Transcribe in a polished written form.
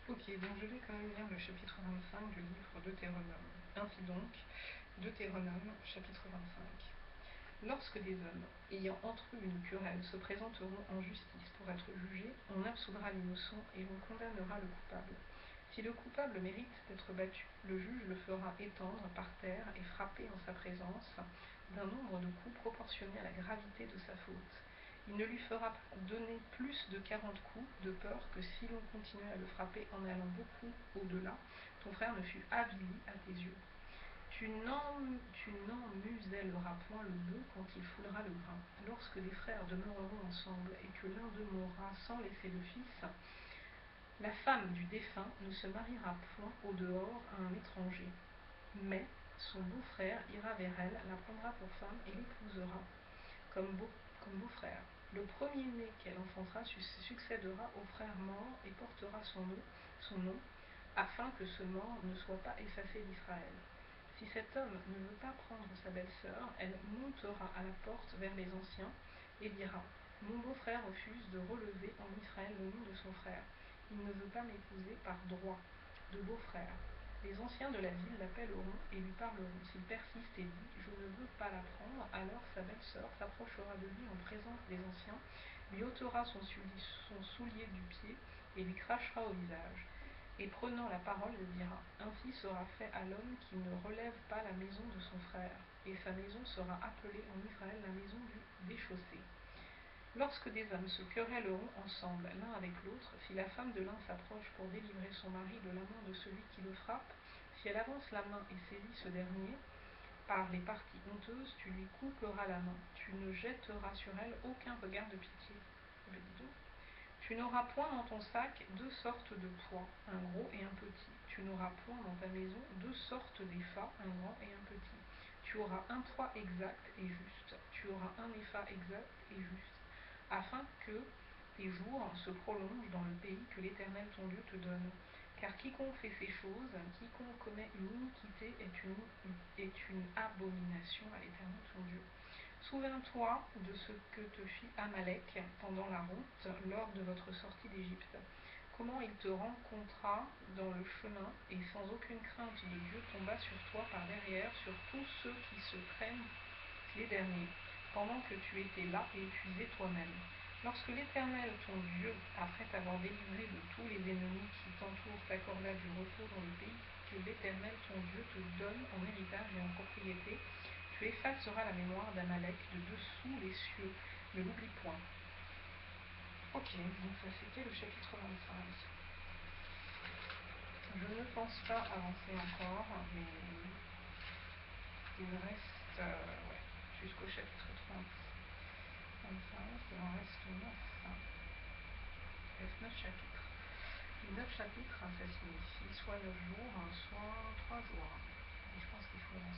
Ok, donc je vais quand même lire le chapitre 25 du livre Deutéronome. Ainsi donc, Deutéronome, chapitre 25. Lorsque des hommes, ayant entre eux une querelle, se présenteront en justice pour être jugés, on absoudra l'innocent et on condamnera le coupable. Si le coupable mérite d'être battu, le juge le fera étendre par terre et frapper en sa présence d'un nombre de coups proportionné à la gravité de sa faute. Il ne lui fera pas donner plus de 40 coups, de peur que si l'on continuait à le frapper en allant beaucoup au-delà, ton frère ne fût avili à tes yeux. Tu n'emmuselleras point le bœuf quand il foulera le grain. Lorsque les frères demeureront ensemble et que l'un d'eux mourra sans laisser de fils, la femme du défunt ne se mariera point au dehors à un étranger, mais son beau-frère ira vers elle, la prendra pour femme et l'épousera comme beau-frère. Le premier-né qu'elle enfantera succédera au frère mort et portera son nom, afin que ce mort ne soit pas effacé d'Israël. Si cet homme ne veut pas prendre sa belle-sœur, elle montera à la porte vers les anciens et dira : Mon beau-frère refuse de relever en Israël le nom de son frère. Il ne veut pas m'épouser par droit de beau-frère. Les anciens de la ville l'appelleront et lui parleront. S'il persiste et dit : Je ne veux pas la prendre, alors sa belle-sœur s'approchera de lui en présence des anciens, lui ôtera son soulier du pied et lui crachera au visage. Et prenant la parole, elle dira : Ainsi sera fait à l'homme qui ne relève pas la maison de son frère, et sa maison sera appelée en Israël la maison du déchaussé. Lorsque des hommes se querelleront ensemble l'un avec l'autre, si la femme de l'un s'approche pour délivrer son mari de la main de celui qui le frappe, si elle avance la main et saisit ce dernier par les parties honteuses, tu lui couperas la main. Tu ne jetteras sur elle aucun regard de pitié. Tu n'auras point dans ton sac deux sortes de poids, un gros et un petit. Tu n'auras point dans ta maison deux sortes d'effas, un grand et un petit. Tu auras un poids exact et juste. Tu auras un épha exact et juste, afin que tes jours se prolongent dans le pays que l'Éternel ton Dieu te donne. Car quiconque fait ces choses, quiconque commet une iniquité est une abomination à l'Éternel ton Dieu. Souviens-toi de ce que te fit Amalek pendant la route lors de votre sortie d'Égypte. Comment il te rencontra dans le chemin et sans aucune crainte de Dieu tomba sur toi par derrière, sur tous ceux qui se craignent les derniers, pendant que tu étais là et épuisé toi-même. Lorsque l'Éternel ton Dieu, après t'avoir délivré de tous les ennemis qui t'entourent, t'accorda du repos dans le pays que l'Éternel ton Dieu te donne en héritage et en propriété, tu effaceras la mémoire d'Amalek de dessous les cieux, ne l'oublie point. Ok, donc ça c'était le chapitre 25. Je ne pense pas avancer encore, mais il me reste jusqu'au chapitre 25, il en reste 9. Il reste 9 chapitres. 9 chapitres, ça signifie soit 9 jours, soit 3 jours. Et je pense qu'il faut avancer.